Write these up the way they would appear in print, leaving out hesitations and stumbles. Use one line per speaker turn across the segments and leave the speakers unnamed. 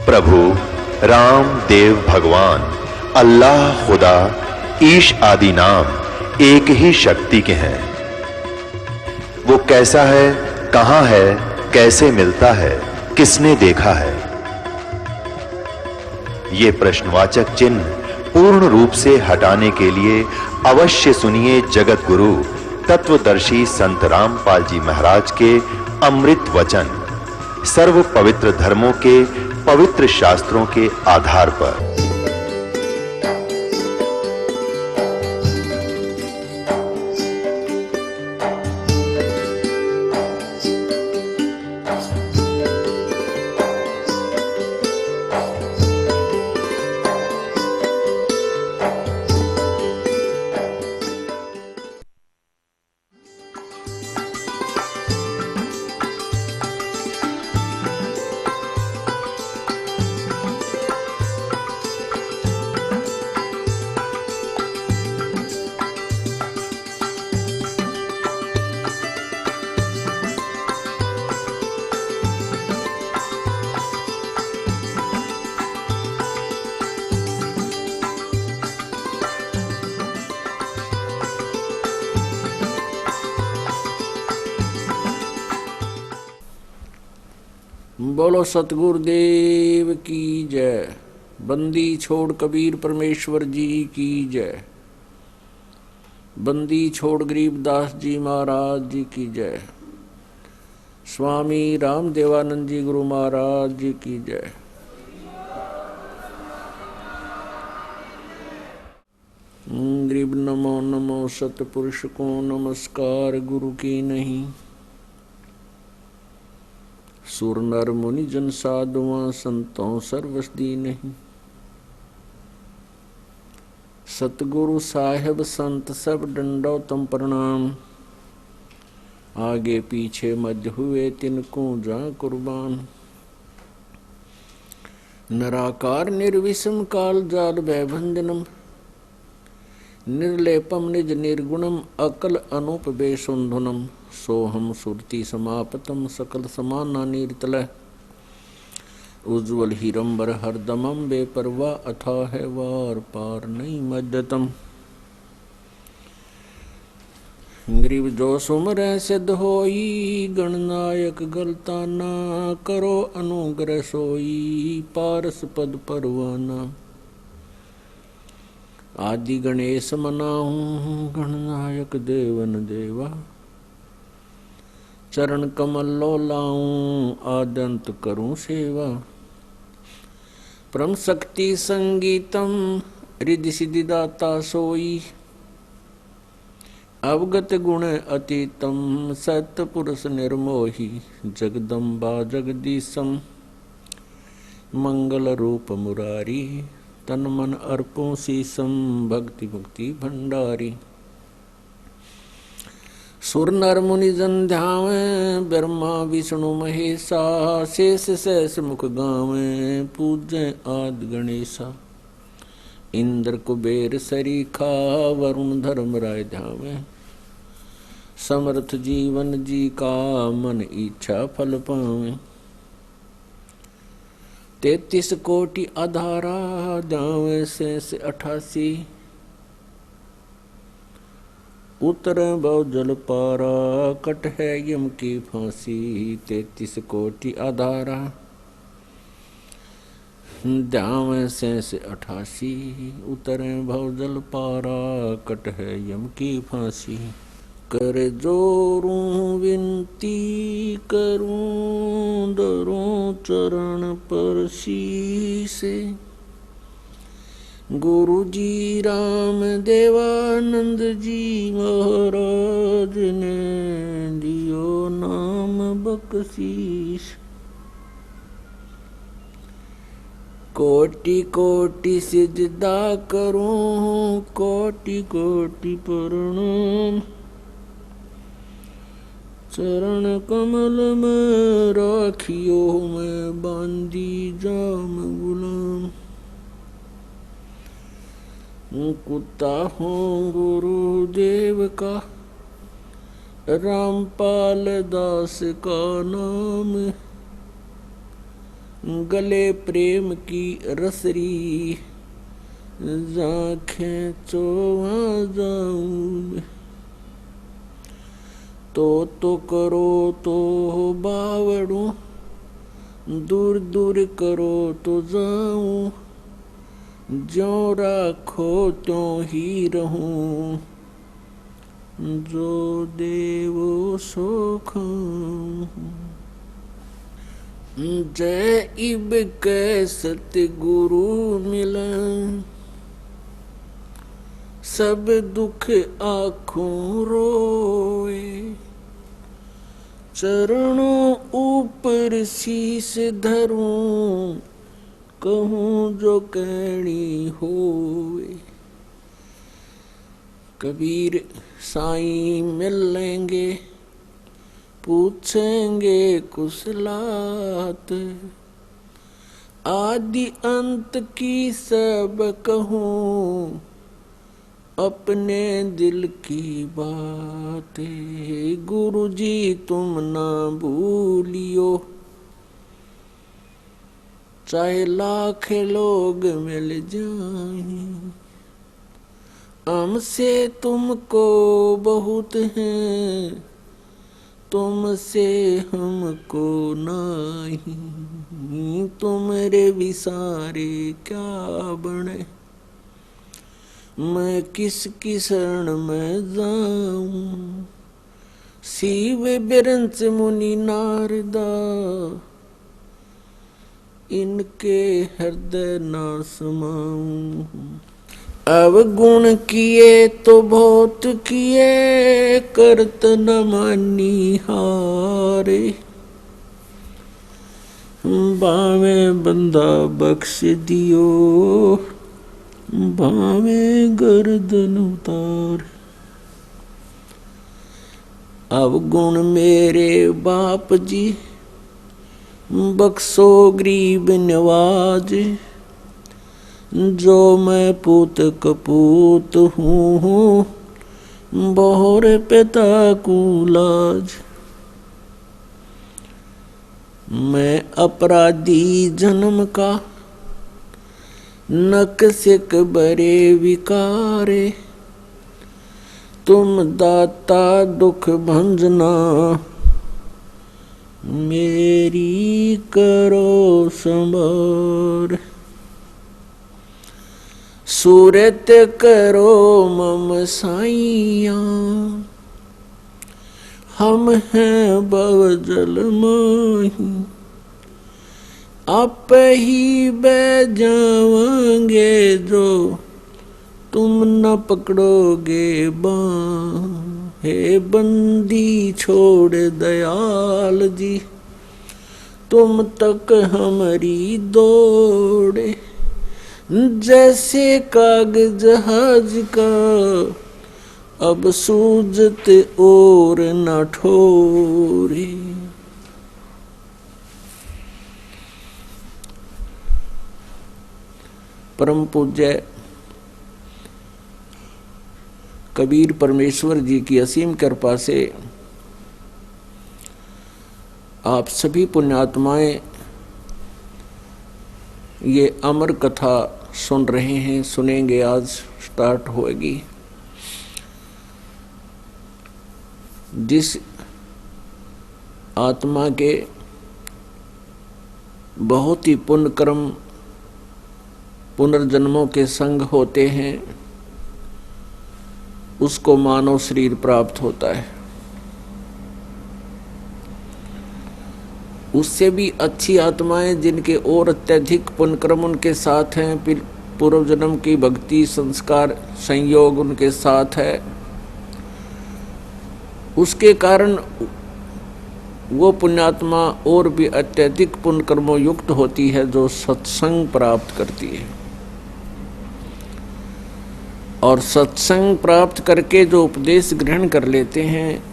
प्रभु राम देव भगवान अल्लाह खुदा ईश आदि नाम एक ही शक्ति के हैं। वो कैसा है, कहां है, कैसे मिलता है, किसने देखा है? ये प्रश्नवाचक चिन्ह पूर्ण रूप से हटाने के लिए अवश्य सुनिए जगत गुरु तत्वदर्शी संत रामपाल जी महाराज के अमृत वचन सर्व पवित्र धर्मों के पवित्र शास्त्रों के आधार पर।
बोलो सतगुरुदेव की जय। बंदी छोड़ कबीर परमेश्वर जी की जय। बंदी छोड़ गरीबदास जी महाराज जी की जय। स्वामी रामदेवानंद जी गुरु महाराज जी की जय। गरीब नमो नमो सतपुरुष को नमस्कार गुरु की नहीं। सुर नर मुनि जन साधुआं संतों सर्वसदी नहीं। सतगुरु साहेब संत सब डंडो तम प्रणाम। आगे पीछे मज हुए तिनको जा कुर्बान। निराकार निर्विषम काल जाल भयभंजनम। निर्लेपम निज निर्गुणम अकल अनूप बेसुंधुनम। सोहम सुरति समापतम सकल समाना नीरतलय। उज्ज्वल हीरंबर हरदमम बेपरवा अथा है वार पार नहीं मध्यतम। ग्रीव जो सुमर सिद्ध होई गणनायक गलताना। करो अनुग्रह सोई पारस पद परवाना। आदि गणेश मनाऊं गणनायक देवन देवा। चरण कमल लो लाऊं आदंत करूं सेवा। परम शक्ति संगीतम रिद्धि सिद्धि दाता सोई। अवगत गुण अतीतम सत्य पुरुष निर्मोही। जगदम्बा जगदीशम मंगल रूप मुरारी। तन मन अर्पों शीसम भक्ति मुक्ति भंडारी। सुर नर मुनि जन ध्यावें ब्रह्मा विष्णु महेशा। शेष सहस मुख गावें पूजें आदि गणेशा। इंद्र कुबेर सरीखा वरुण धर्म राय ध्यावें। समर्थ जीवन जी का मन इच्छा फल पावें। 33 कोटि आधारा ध्यावें शेष 88। उतर बहु जल पारा कट है यम की फांसी। 33 कोटि आधारा ध्यावें शेष 88। उतर बहु जल पारा कट है यम की फांसी। कर जोरूं विनती करूं धरूं चरण पर शीसे। गुरु जी राम देवानंद जी महाराज ने दियो नाम बख्शीश। कोटि कोटि सिजदा करूं कोटि कोटि प्रणाम। चरण कमल में राखियो मैं बांधी जाम गुलाम। कुत्ता हूँ गुरुदेव का रामपाल दास का नाम। गले प्रेम की रसरी, जाखें चो जाऊं। तो करो तो बावड़ू, दूर दूर करो तो जाऊं। ज्यों राखो त्यों ही रहूं, जो देवो सो खाऊं। जय इब के सतगुरु मिलन, सब दुख आँखों रोए। चरणों ऊपर शीस धरूं, कहूँ जो कहनी होए। कबीर साईं मिल लेंगे, पूछेंगे कुशलात। आदि अंत की सब कहूँ, अपने दिल की बातें। गुरु जी तुम ना भूलियो, चाहे लाख लोग मिल जाएं। हमसे तुमको बहुत है, तुमसे हमको नहीं। तुमरे विसारे क्या बने, मैं किसकी शरण में जाऊं। शिव बिरंच मुनि नारदा, इनके हृदय ना समाऊं। अवगुण किए तो बहुत किए, करत न मानी हारे। बावे बंदा बख्श दियो, बावे गर्दन उतार। अवगुण मेरे बाप जी, बख्शो गरीब नवाज। जो मैं पूत कपूत हूँ, बहुर पिता को लाज। मैं अपराधी जन्म का, नकसिक बरे विकारे। तुम दाता दुख भंजना, मेरी करो संभार। सूरत करो मम साइया, हम हैं भवजल माही। आप ही बह जावांगे, जो तुम न पकड़ोगे बाँ। हे बंदी छोड़ दयाल जी, तुम तक हमारी दौड़े। जैसे कागज जहाज का, अब सूझत और न ठोरे। परम पूज्य कबीर परमेश्वर जी की असीम कृपा से आप सभी पुण्यात्माएं ये अमर कथा सुन रहे हैं, सुनेंगे। आज स्टार्ट होगी। जिस आत्मा के बहुत ही पुण्य कर्म पुनर्जन्मों के संग होते हैं, उसको मानव शरीर प्राप्त होता है। उससे भी अच्छी आत्माएं जिनके और अत्यधिक पुण्यक्रम उनके साथ हैं, फिर पूर्व जन्म की भक्ति संस्कार संयोग उनके साथ है, उसके कारण वो पुण्यात्मा और भी अत्यधिक पुण्यकर्मों युक्त होती है, जो सत्संग प्राप्त करती है। और सत्संग प्राप्त करके जो उपदेश ग्रहण कर लेते हैं,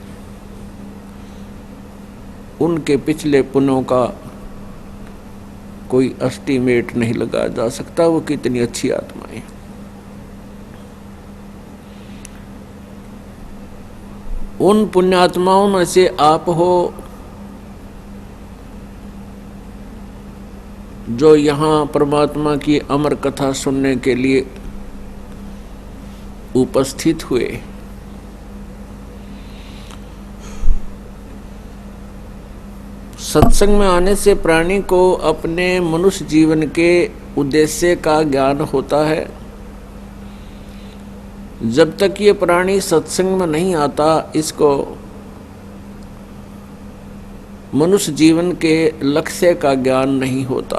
उनके पिछले पुण्यों का कोई एस्टीमेट नहीं लगाया जा सकता। वो कितनी अच्छी आत्माएं। उन पुण्यात्माओं में से आप हो जो यहाँ परमात्मा की अमर कथा सुनने के लिए उपस्थित हुए। सत्संग में आने से प्राणी को अपने मनुष्य जीवन के उद्देश्य का ज्ञान होता है। जब तक ये प्राणी सत्संग में नहीं आता, इसको मनुष्य जीवन के लक्ष्य का ज्ञान नहीं होता।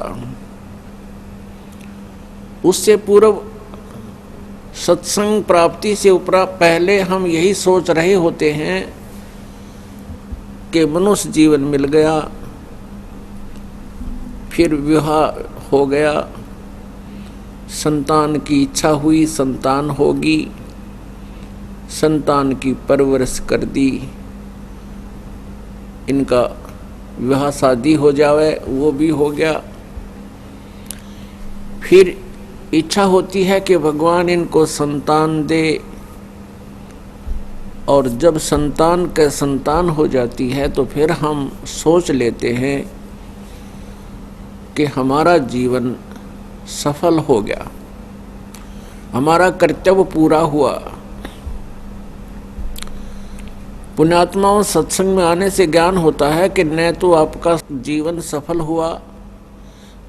उससे पूर्व सत्संग प्राप्ति से पहले हम यही सोच रहे होते हैं कि मनुष्य जीवन मिल गया, फिर विवाह हो गया, संतान की इच्छा हुई, संतान होगी, संतान की परवरिश कर दी, इनका विवाह शादी हो जावे, वो भी हो गया। फिर इच्छा होती है कि भगवान इनको संतान दे, और जब संतान के संतान हो जाती है तो फिर हम सोच लेते हैं कि हमारा जीवन सफल हो गया, हमारा कर्तव्य पूरा हुआ। पुण्यात्माओं, सत्संग में आने से ज्ञान होता है कि न तो आपका जीवन सफल हुआ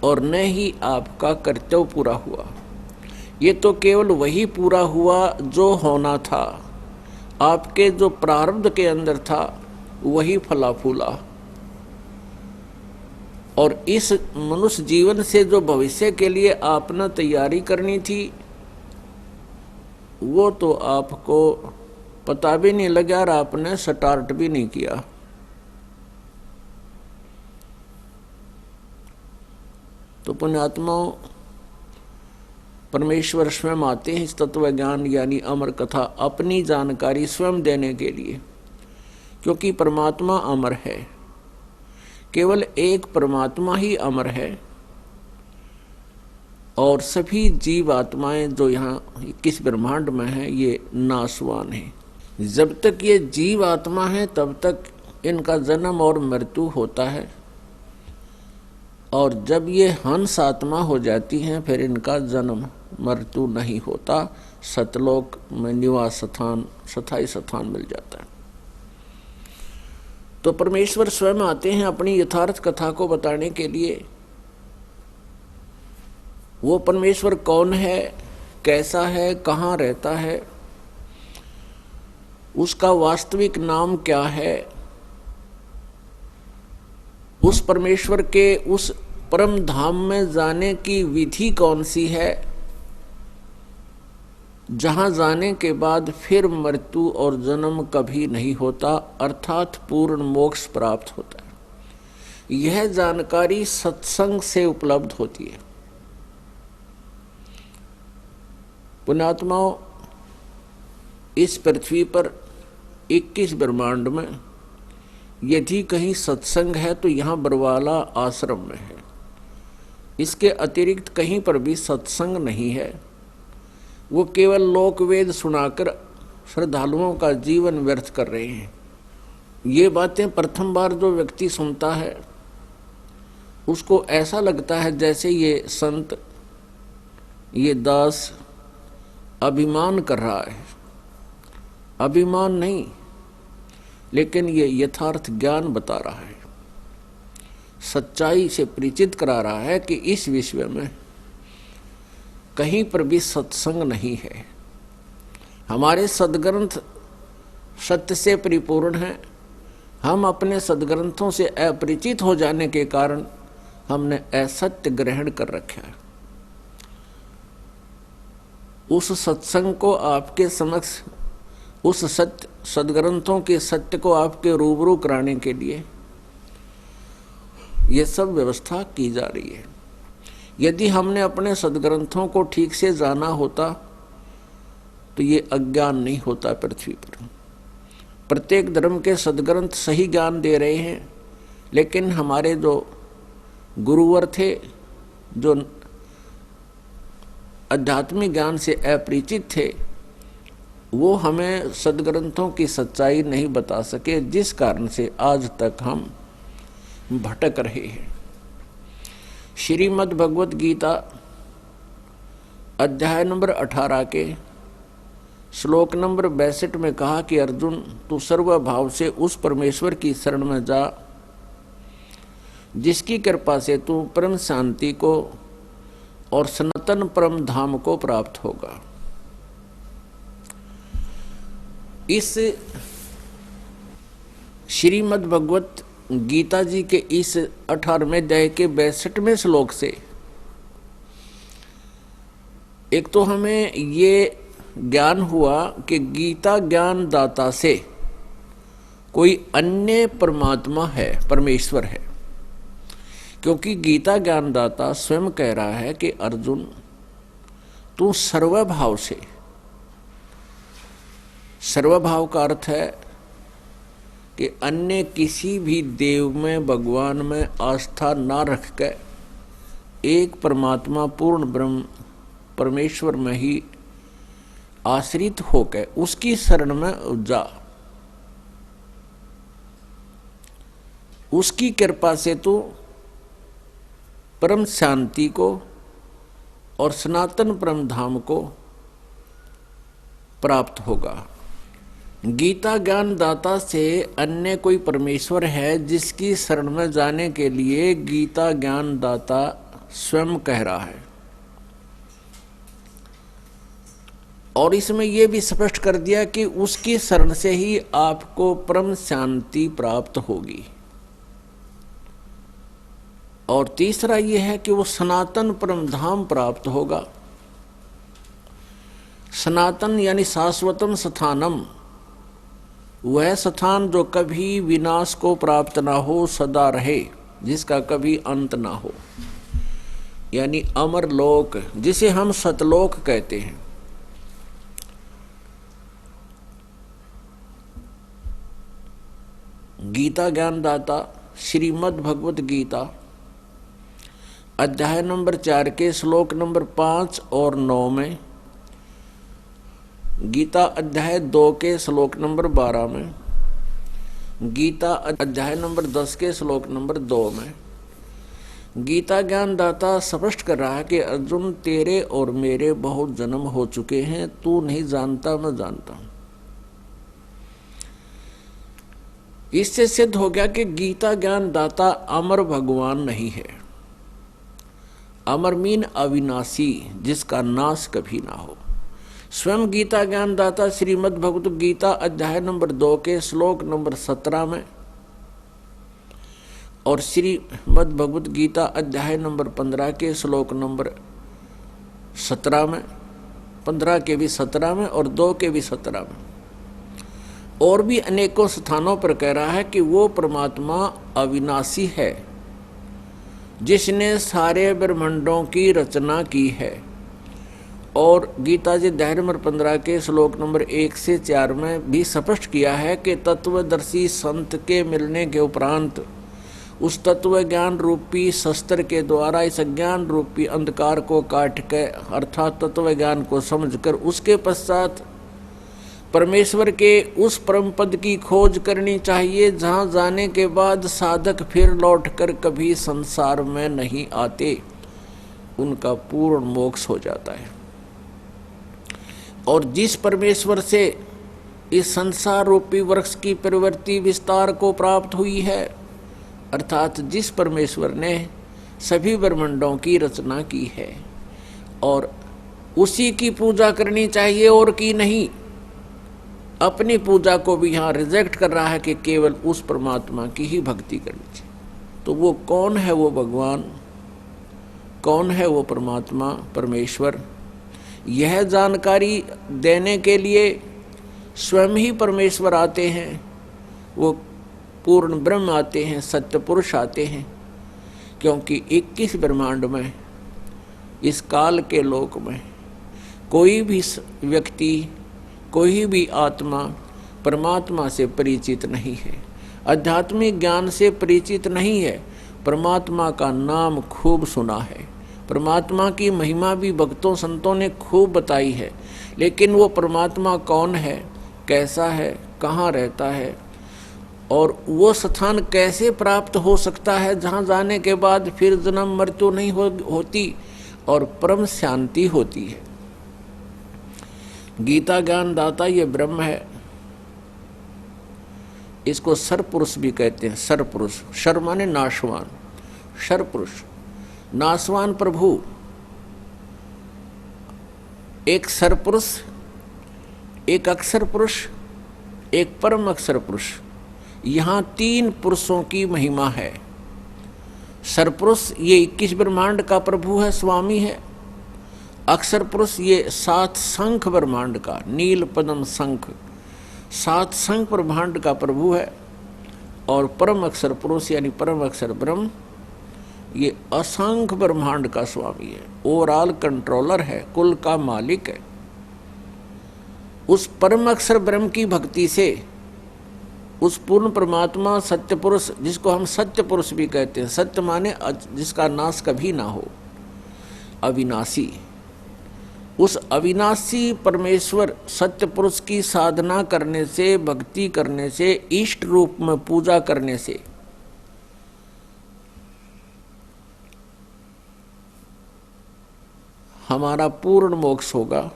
और न ही आपका कर्तव्य पूरा हुआ। ये तो केवल वही पूरा हुआ जो होना था, आपके जो प्रारब्ध के अंदर था वही फला फूला। और इस मनुष्य जीवन से जो भविष्य के लिए आपने तैयारी करनी थी, वो तो आपको पता भी नहीं लगा और आपने स्टार्ट भी नहीं किया। तो पुण्यात्माओं, परमेश्वर स्वयं आते हैं इस तत्व ज्ञान यानी अमर कथा अपनी जानकारी स्वयं देने के लिए, क्योंकि परमात्मा अमर है। केवल एक परमात्मा ही अमर है और सभी जीव आत्माएं जो यहाँ 21 ब्रह्मांड में हैं ये नाशवान हैं। जब तक ये जीव आत्मा है तब तक इनका जन्म और मृत्यु होता है, और जब ये हंस आत्मा हो जाती हैं फिर इनका जन्म मृत्यु नहीं होता, सतलोक में निवास स्थान, स्थायी स्थान मिल जाता है। तो परमेश्वर स्वयं आते हैं अपनी यथार्थ कथा को बताने के लिए। वो परमेश्वर कौन है, कैसा है, कहाँ रहता है, उसका वास्तविक नाम क्या है, उस परमेश्वर के उस परम धाम में जाने की विधि कौन सी है, जहां जाने के बाद फिर मृत्यु और जन्म कभी नहीं होता, अर्थात पूर्ण मोक्ष प्राप्त होता है। यह जानकारी सत्संग से उपलब्ध होती है। पुण्यात्माओं, इस पृथ्वी पर 21 ब्रह्मांड में यदि कहीं सत्संग है तो यहाँ बरवाला आश्रम में है। इसके अतिरिक्त कहीं पर भी सत्संग नहीं है। वो केवल लोकवेद सुनाकर श्रद्धालुओं का जीवन व्यर्थ कर रहे हैं। ये बातें प्रथम बार जो व्यक्ति सुनता है उसको ऐसा लगता है जैसे ये संत, ये दास अभिमान कर रहा है। अभिमान नहीं, लेकिन ये यथार्थ ज्ञान बता रहा है, सच्चाई से परिचित करा रहा है कि इस विश्व में कहीं पर भी सत्संग नहीं है। हमारे सदग्रंथ सत्य से परिपूर्ण हैं। हम अपने सदग्रंथों से अपरिचित हो जाने के कारण हमने असत्य ग्रहण कर रखा है। उस सत्संग को आपके समक्ष, उस सत्य सदग्रंथों के सत्य को आपके रूबरू कराने के लिए ये सब व्यवस्था की जा रही है। यदि हमने अपने सदग्रंथों को ठीक से जाना होता तो ये अज्ञान नहीं होता पृथ्वी पर। प्रत्येक धर्म के सदग्रंथ सही ज्ञान दे रहे हैं, लेकिन हमारे जो गुरुवर थे, जो आध्यात्मिक ज्ञान से अपरिचित थे, वो हमें सदग्रंथों की सच्चाई नहीं बता सके, जिस कारण से आज तक हम भटक रहे हैं। श्रीमद् भगवत गीता अध्याय नंबर 18 के श्लोक नंबर 62 में कहा कि अर्जुन, तू सर्वभाव से उस परमेश्वर की शरण में जा जिसकी कृपा से तू परम शांति को और सनातन परम धाम को प्राप्त होगा। इस श्रीमद् भगवत गीता जी के इस 18वें अध्याय के 62वें श्लोक से एक तो हमें ये ज्ञान हुआ कि गीता ज्ञान दाता से कोई अन्य परमात्मा है, परमेश्वर है, क्योंकि गीता ज्ञान दाता स्वयं कह रहा है कि अर्जुन, तू सर्वभाव से, सर्वभाव का अर्थ है कि अन्य किसी भी देव में, भगवान में आस्था ना रख कर एक परमात्मा पूर्ण ब्रह्म परमेश्वर में ही आश्रित होकर उसकी शरण में जा। उसकी कृपा से तो परम शांति को और सनातन परम धाम को प्राप्त होगा। गीता ज्ञान दाता से अन्य कोई परमेश्वर है जिसकी शरण में जाने के लिए गीता ज्ञान दाता स्वयं कह रहा है। और इसमें यह भी स्पष्ट कर दिया कि उसकी शरण से ही आपको परम शांति प्राप्त होगी। और तीसरा यह है कि वो सनातन परम धाम प्राप्त होगा। सनातन यानी शाश्वतम स्थानम, वह स्थान जो कभी विनाश को प्राप्त ना हो, सदा रहे, जिसका कभी अंत ना हो, यानी अमर लोक, जिसे हम सतलोक कहते हैं। गीता ज्ञान दाता श्रीमद् भगवत गीता अध्याय नंबर 4 के श्लोक नंबर 5 और 9 में, गीता अध्याय 2 के श्लोक नंबर 12 में, गीता अध्याय नंबर 10 के श्लोक नंबर 2 में गीता ज्ञान दाता स्पष्ट कर रहा है कि अर्जुन, तेरे और मेरे बहुत जन्म हो चुके हैं, तू नहीं जानता, मैं जानता हूं। इससे सिद्ध हो गया कि गीता ज्ञान दाता अमर भगवान नहीं है। अमर मीन अविनाशी, जिसका नाश कभी ना हो। स्वयं गीता ज्ञान दाता श्रीमद् भगवत गीता अध्याय नंबर 2 के श्लोक नंबर 17 में और श्रीमद् भगवत गीता अध्याय नंबर 15 के श्लोक नंबर 17 में, 15 के भी 17 में और 2 के भी 17 में, और भी अनेकों स्थानों पर कह रहा है कि वो परमात्मा अविनाशी है जिसने सारे ब्रह्मांडों की रचना की है। और गीता जी अध्याय नंबर 15 के श्लोक नंबर 1 से 4 में भी स्पष्ट किया है कि तत्वदर्शी संत के मिलने के उपरांत उस तत्व ज्ञान रूपी शस्त्र के द्वारा इस अज्ञान रूपी अंधकार को काट के, अर्थात तत्व ज्ञान को समझकर, उसके पश्चात परमेश्वर के उस परम पद की खोज करनी चाहिए जहां जाने के बाद साधक फिर लौटकर कभी संसार में नहीं आते, उनका पूर्ण मोक्ष हो जाता है। और जिस परमेश्वर से इस संसार रूपी वृक्ष की प्रवृत्ति विस्तार को प्राप्त हुई है, अर्थात जिस परमेश्वर ने सभी ब्रह्मांडों की रचना की है, और उसी की पूजा करनी चाहिए और की नहीं। अपनी पूजा को भी यहाँ रिजेक्ट कर रहा है कि केवल उस परमात्मा की ही भक्ति करनी चाहिए। तो वो कौन है? वो भगवान कौन है? वो परमात्मा, परमेश्वर। यह जानकारी देने के लिए स्वयं ही परमेश्वर आते हैं, वो पूर्ण ब्रह्म आते हैं, सत्य पुरुष आते हैं, क्योंकि 21 ब्रह्मांड में, इस काल के लोक में कोई भी व्यक्ति, कोई भी आत्मा परमात्मा से परिचित नहीं है, आध्यात्मिक ज्ञान से परिचित नहीं है। परमात्मा का नाम खूब सुना है, परमात्मा की महिमा भी भक्तों संतों ने खूब बताई है, लेकिन वो परमात्मा कौन है, कैसा है, कहाँ रहता है, और वो स्थान कैसे प्राप्त हो सकता है जहाँ जाने के बाद फिर जन्म मृत्यु नहीं होती और परम शांति होती है। गीता ज्ञान दाता ये ब्रह्म है। इसको सरपुरुष भी कहते हैं। सरपुरुष, शर माने नाशवान, सरपुरुष नाशवान प्रभु। एक सरपुरुष, एक अक्षर पुरुष, एक परम अक्षर पुरुष। यहाँ 3 पुरुषों की महिमा है। सरपुरुष ये 21 ब्रह्मांड का प्रभु है, स्वामी है। अक्षर पुरुष ये 7 शंख ब्रह्मांड का, नील पद्म शंख 7 शंख ब्रह्मांड का प्रभु है। और परम अक्षर पुरुष यानी परम अक्षर ब्रह्म ये असंख्य ब्रह्मांड का स्वामी है, ओवरऑल कंट्रोलर है, कुल का मालिक है। उस परम अक्षर ब्रह्म की भक्ति से उस पूर्ण परमात्मा सत्य पुरुष, जिसको हम सत्य पुरुष भी कहते हैं, सत्य माने जिसका नाश कभी ना हो, अविनाशी, उस अविनाशी परमेश्वर सत्य पुरुष की साधना करने से, भक्ति करने से, इष्ट रूप में पूजा करने से हमारा पूर्ण मोक्ष होगा।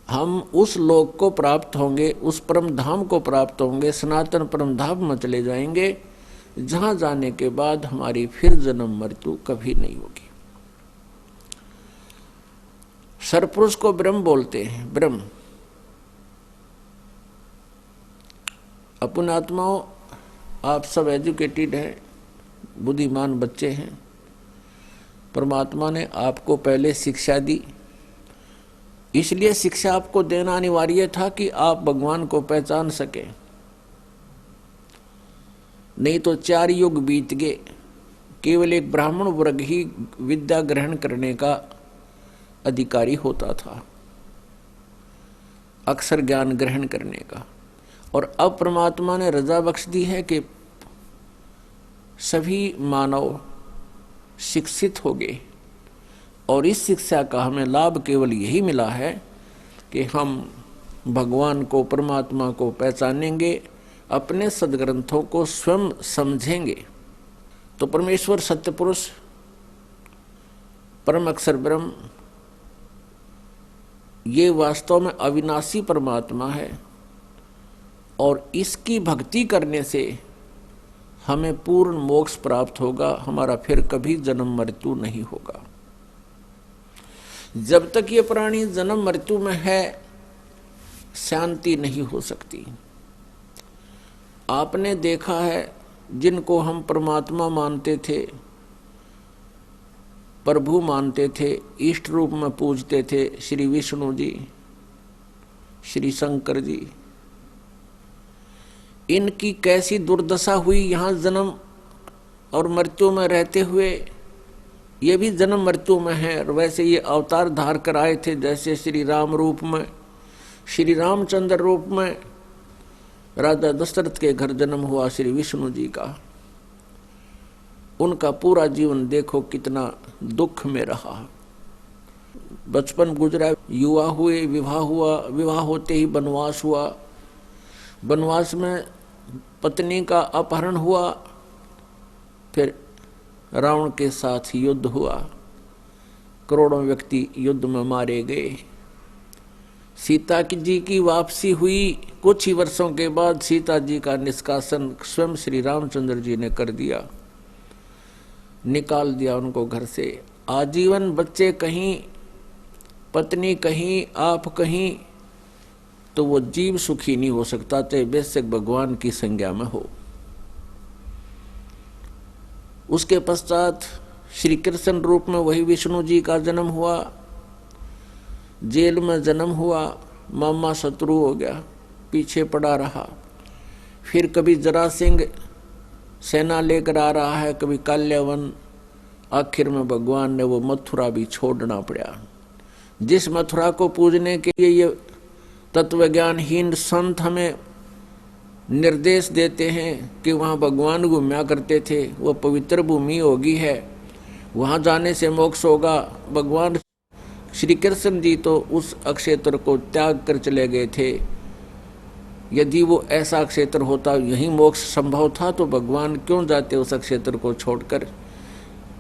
हम उस लोक को प्राप्त होंगे, उस परम धाम को प्राप्त होंगे, सनातन परम धाम में चले जाएंगे, जहां जाने के बाद हमारी फिर जन्म मृत्यु कभी नहीं होगी। सरपुरुष को ब्रह्म बोलते हैं। ब्रह्म अपन आत्माओं, आप सब एजुकेटेड हैं, बुद्धिमान बच्चे हैं। परमात्मा ने आपको पहले शिक्षा दी, इसलिए शिक्षा आपको देना अनिवार्य था कि आप भगवान को पहचान सके। नहीं तो 4 युग बीत गए, केवल एक ब्राह्मण वर्ग ही विद्या ग्रहण करने का अधिकारी होता था, अक्षर ज्ञान ग्रहण करने का। और अब परमात्मा ने रजा बख्श दी है कि सभी मानव शिक्षित हो गए। और इस शिक्षा का हमें लाभ केवल यही मिला है कि हम भगवान को, परमात्मा को पहचानेंगे, अपने सदग्रंथों को स्वयं समझेंगे। तो परमेश्वर सत्य पुरुष, परम अक्षर ब्रह्म, ये वास्तव में अविनाशी परमात्मा है। और इसकी भक्ति करने से हमें पूर्ण मोक्ष प्राप्त होगा, हमारा फिर कभी जन्म मृत्यु नहीं होगा। जब तक ये प्राणी जन्म मृत्यु में है, शांति नहीं हो सकती। आपने देखा है, जिनको हम परमात्मा मानते थे, प्रभु मानते थे, इष्ट रूप में पूजते थे, श्री विष्णु जी, श्री शंकर जी, इनकी कैसी दुर्दशा हुई यहाँ जन्म और मृत्यु में रहते हुए। ये भी जन्म मृत्यु में है। और वैसे ये अवतार धार कर आए थे, जैसे श्री राम रूप में, श्री रामचंद्र रूप में राजा दशरथ के घर जन्म हुआ श्री विष्णु जी का। उनका पूरा जीवन देखो कितना दुख में रहा। बचपन गुजरा, युवा हुए, विवाह हुआ, विवाह होते ही वनवास हुआ, वनवास में पत्नी का अपहरण हुआ, फिर रावण के साथ युद्ध हुआ, करोड़ों व्यक्ति युद्ध में मारे गए। सीता जी की वापसी हुई, कुछ ही वर्षों के बाद सीता जी का निष्कासन स्वयं श्री रामचंद्र जी ने कर दिया, निकाल दिया उनको घर से। आजीवन बच्चे कहीं, पत्नी कहीं, आप कहीं, तो वो जीव सुखी नहीं हो सकता, चाहे बेशक भगवान की संज्ञा में हो। उसके पश्चात श्री कृष्ण रूप में वही विष्णु जी का जन्म हुआ, जेल में जन्म हुआ, मामा शत्रु हो गया, पीछे पड़ा रहा। फिर कभी जरासिंह सेना लेकर आ रहा है, कभी काल्यावन, आखिर में भगवान ने वो मथुरा भी छोड़ना पड़ा। जिस मथुरा को पूजने के लिए ये तत्वज्ञानहीन संत हमें निर्देश देते हैं कि वहाँ भगवान घूमया करते थे, वो पवित्र भूमि होगी है, वहाँ जाने से मोक्ष होगा। भगवान श्री कृष्ण जी तो उस अक्षेत्र को त्याग कर चले गए थे, यदि वो ऐसा क्षेत्र होता, यही मोक्ष संभव था, तो भगवान क्यों जाते उस क्षेत्र को छोड़कर,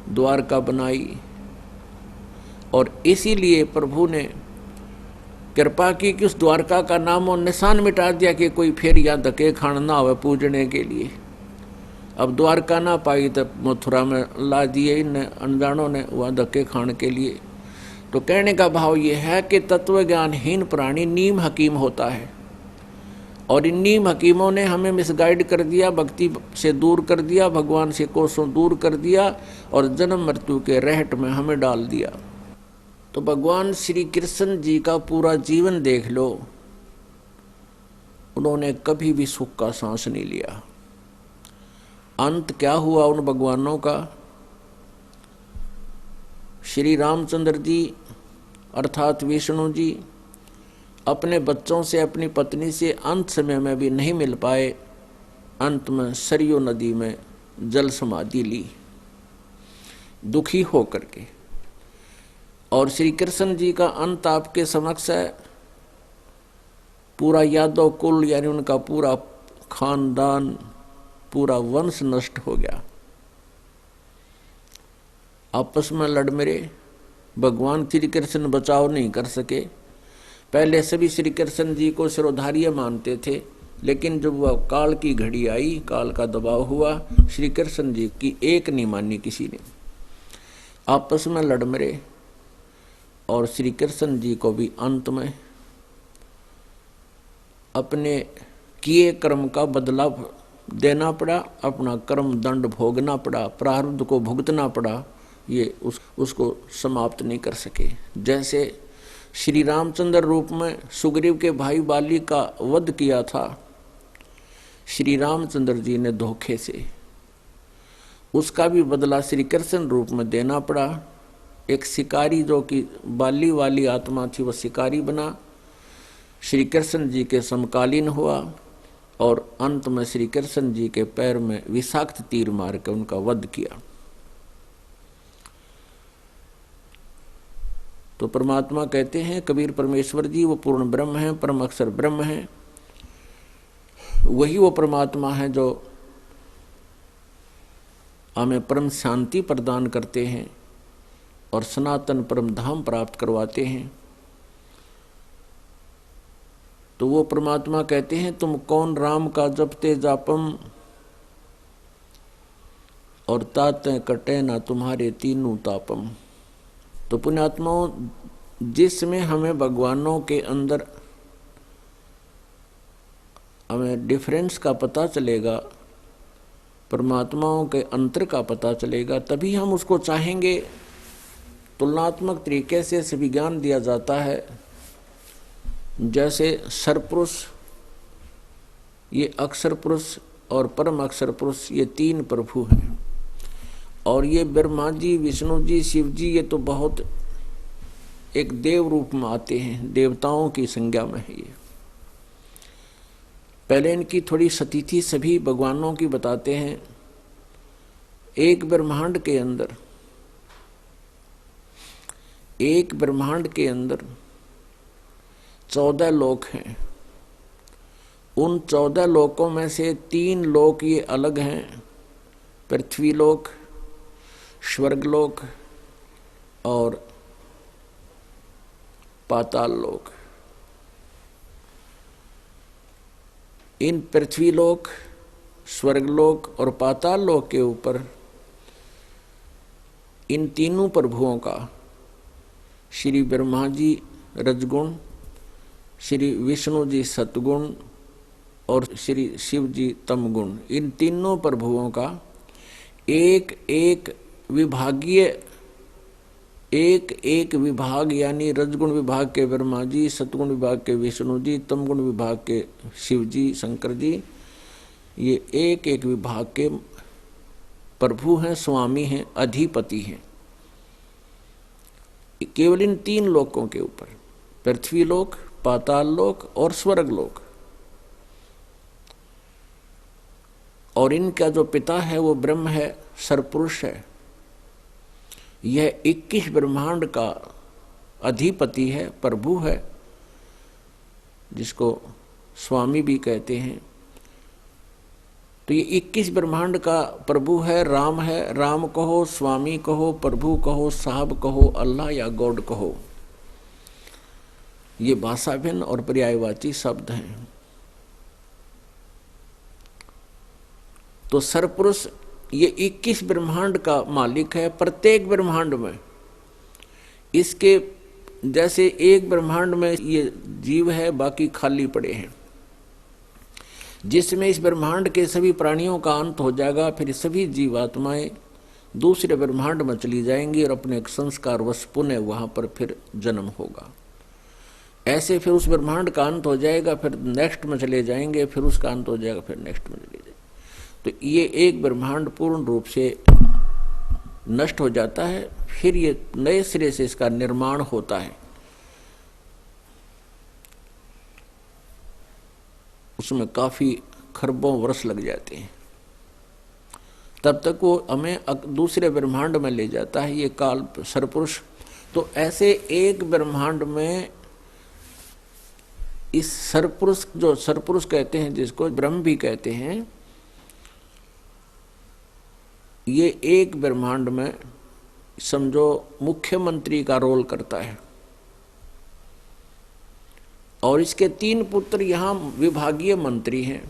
द्वारका बनाई। और इसीलिए प्रभु ने कृपा की कि उस द्वारका का नाम और निशान मिटा दिया कि कोई फिर यहाँ धक्के खाना ना हो पूजने के लिए। अब द्वारका ना पाई तो मथुरा में ला दिए इन अनजानों ने वहाँ धक्के खाने के लिए। तो कहने का भाव ये है कि तत्वज्ञानहीन प्राणी नीम हकीम होता है, और इन नीम हकीमों ने हमें मिसगाइड कर दिया, भक्ति से दूर कर दिया, भगवान से कोसों दूर कर दिया, और जन्म मृत्यु के रहट में हमें डाल दिया। तो भगवान श्री कृष्ण जी का पूरा जीवन देख लो, उन्होंने कभी भी सुख का सांस नहीं लिया। अंत क्या हुआ उन भगवानों का? श्री रामचंद्र जी अर्थात विष्णु जी अपने बच्चों से, अपनी पत्नी से अंत समय में भी नहीं मिल पाए। अंत में सरयू नदी में जल समाधि ली दुखी होकर के। और श्री कृष्ण जी का अंत आपके समक्ष है। पूरा यादव कुल यानी उनका पूरा खानदान, पूरा वंश नष्ट हो गया, आपस में लड़ मरे। भगवान श्री कृष्ण बचाव नहीं कर सके। पहले सभी श्री कृष्ण जी को सिरोधार्य मानते थे, लेकिन जब वह काल की घड़ी आई, काल का दबाव हुआ, श्री कृष्ण जी की एक नहीं मानी किसी ने, आपस में लड़ मरे। और श्री कृष्ण जी को भी अंत में अपने किए कर्म का बदला देना पड़ा, अपना कर्म दंड भोगना पड़ा, प्रारब्ध को भुगतना पड़ा। ये उसको समाप्त नहीं कर सके। जैसे श्री रामचंद्र रूप में सुग्रीव के भाई बाली का वध किया था श्री रामचंद्र जी ने धोखे से, उसका भी बदला श्री कृष्ण रूप में देना पड़ा। एक शिकारी जो कि बाली वाली आत्मा थी, वह शिकारी बना, श्री कृष्ण जी के समकालीन हुआ, और अंत में श्री कृष्ण जी के पैर में विषाक्त तीर मार के उनका वध किया। तो परमात्मा कहते हैं कबीर परमेश्वर जी, वो पूर्ण ब्रह्म है, परम अक्षर ब्रह्म है। वही वो परमात्मा है जो हमें परम शांति प्रदान करते हैं और सनातन परम धाम प्राप्त करवाते हैं। तो वो परमात्मा कहते हैं, तुम कौन राम का जपते जापम, और ताते कटे ना तुम्हारे तीनों तापम। तो पुण्यात्माओं, जिसमें हमें भगवानों के अंदर हमें डिफरेंस का पता चलेगा, परमात्माओं के अंतर का पता चलेगा, तभी हम उसको चाहेंगे। तुलनात्मक तरीके से विज्ञान दिया जाता है। जैसे सरपुरुष, ये अक्षर पुरुष और परम अक्षर पुरुष, ये तीन प्रभु हैं। और ये ब्रह्मा जी, विष्णु जी, शिव जी, ये तो बहुत एक देव रूप में आते हैं, देवताओं की संज्ञा में है ये। पहले इनकी थोड़ी स्थिति सभी भगवानों की बताते हैं। एक ब्रह्मांड के अंदर 14 लोक हैं। उन 14 लोकों में से 3 लोक ये अलग हैं, पृथ्वी लोक, स्वर्गलोक और पाताल लोक। इन पृथ्वी लोक, स्वर्गलोक और पाताल लोक के ऊपर इन तीनों प्रभुओं का, श्री ब्रह्मा जी रजगुण, श्री विष्णु जी सतगुण और श्री शिव जी तमगुण, इन तीनों प्रभुओं का एक एक विभाग यानी रजगुण विभाग के ब्रह्मा जी, सतगुण विभाग के विष्णु जी, तमगुण विभाग के शिव जी शंकर जी, ये एक एक विभाग के प्रभु हैं, स्वामी हैं, अधिपति हैं। केवल इन 3 लोकों के ऊपर, पृथ्वी लोक, पाताल लोक और स्वर्ग लोक। और इनका जो पिता है वो ब्रह्म है, सरपुरुष है। यह 21 ब्रह्मांड का अधिपति है, प्रभु है, जिसको स्वामी भी कहते हैं। तो ये 21 ब्रह्मांड का प्रभु है, राम कहो, स्वामी कहो, प्रभु कहो, साहब कहो, अल्लाह या गॉड कहो, ये भाषा भिन्न और पर्यायवाची शब्द हैं। तो सरपुरुष ये 21 ब्रह्मांड का मालिक है। प्रत्येक ब्रह्मांड में इसके जैसे एक ब्रह्मांड में ये जीव है, बाकी खाली पड़े हैं, जिसमें इस ब्रह्मांड के सभी प्राणियों का अंत हो जाएगा, फिर सभी जीवात्माएं दूसरे ब्रह्मांड में चली जाएंगी और अपने संस्कार वश पुनः वहां पर फिर जन्म होगा। ऐसे फिर उस ब्रह्मांड का अंत हो जाएगा, फिर नेक्स्ट में चले जाएंगे, फिर उसका अंत हो जाएगा, फिर नेक्स्ट में चले जाएंगे। तो ये एक ब्रह्मांड पूर्ण रूप से नष्ट हो जाता है, फिर ये नए सिरे से इसका निर्माण होता है। उसमें काफी खरबों वर्ष लग जाते हैं, तब तक वो हमें दूसरे ब्रह्मांड में ले जाता है, ये काल सरपुरुष। तो ऐसे एक ब्रह्मांड में इस सरपुरुष, जो सरपुरुष कहते हैं, जिसको ब्रह्म भी कहते हैं, ये एक ब्रह्मांड में समझो मुख्यमंत्री का रोल करता है। और इसके 3 पुत्र यहां विभागीय मंत्री हैं,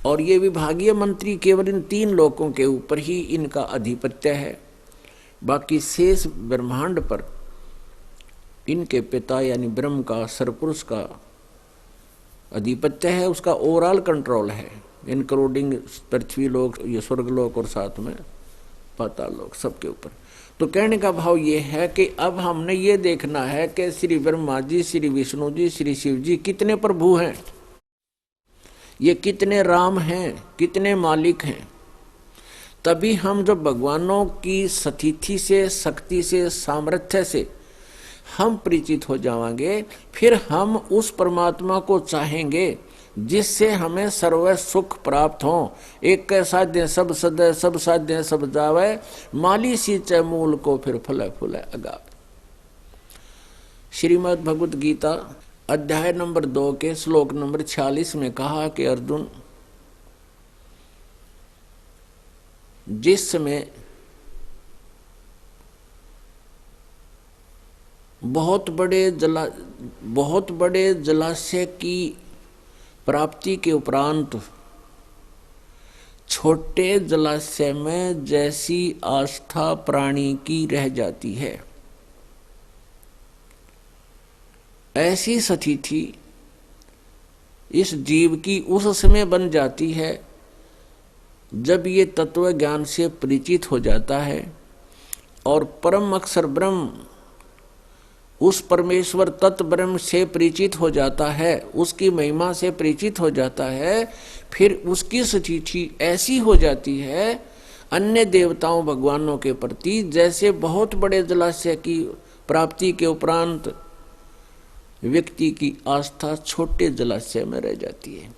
और ये विभागीय मंत्री केवल इन 3 लोकों के ऊपर ही इनका अधिपत्य है। बाकी शेष ब्रह्मांड पर इनके पिता यानी ब्रह्म का, सरपुरुष का अधिपत्य है, उसका ओवरऑल कंट्रोल है, इंक्लूडिंग पृथ्वी लोक, ये स्वर्ग लोक और साथ में पाताल लोक, सबके ऊपर। तो कहने का भाव ये है कि अब हमने ये देखना है कि श्री ब्रह्मा जी, श्री विष्णु जी, श्री शिव जी कितने प्रभु हैं, ये कितने राम हैं, कितने मालिक हैं। तभी हम जब भगवानों की स्थिति से, शक्ति से, सामर्थ्य से हम परिचित हो जाएंगे, फिर हम उस परमात्मा को चाहेंगे जिससे हमें सर्व सुख प्राप्त हो। एक साध्य सब सदय, सब साध्य सब जावे, माली सींचे मूल को फिर फले फूले अगाव। श्रीमद् भगवत गीता अध्याय नंबर 2 के श्लोक नंबर 46 में कहा कि अर्जुन, जिस समय बहुत बड़े जलाशय की प्राप्ति के उपरांत छोटे जलाशय में जैसी आस्था प्राणी की रह जाती है, ऐसी स्थिति इस जीव की उस समय बन जाती है जब ये तत्व ज्ञान से परिचित हो जाता है और परम अक्षर ब्रह्म, उस परमेश्वर तत्व ब्रह्म से परिचित हो जाता है, उसकी महिमा से परिचित हो जाता है। फिर उसकी स्थिति ऐसी हो जाती है अन्य देवताओं भगवानों के प्रति जैसे बहुत बड़े जलाशय की प्राप्ति के उपरांत व्यक्ति की आस्था छोटे जलाशय में रह जाती है।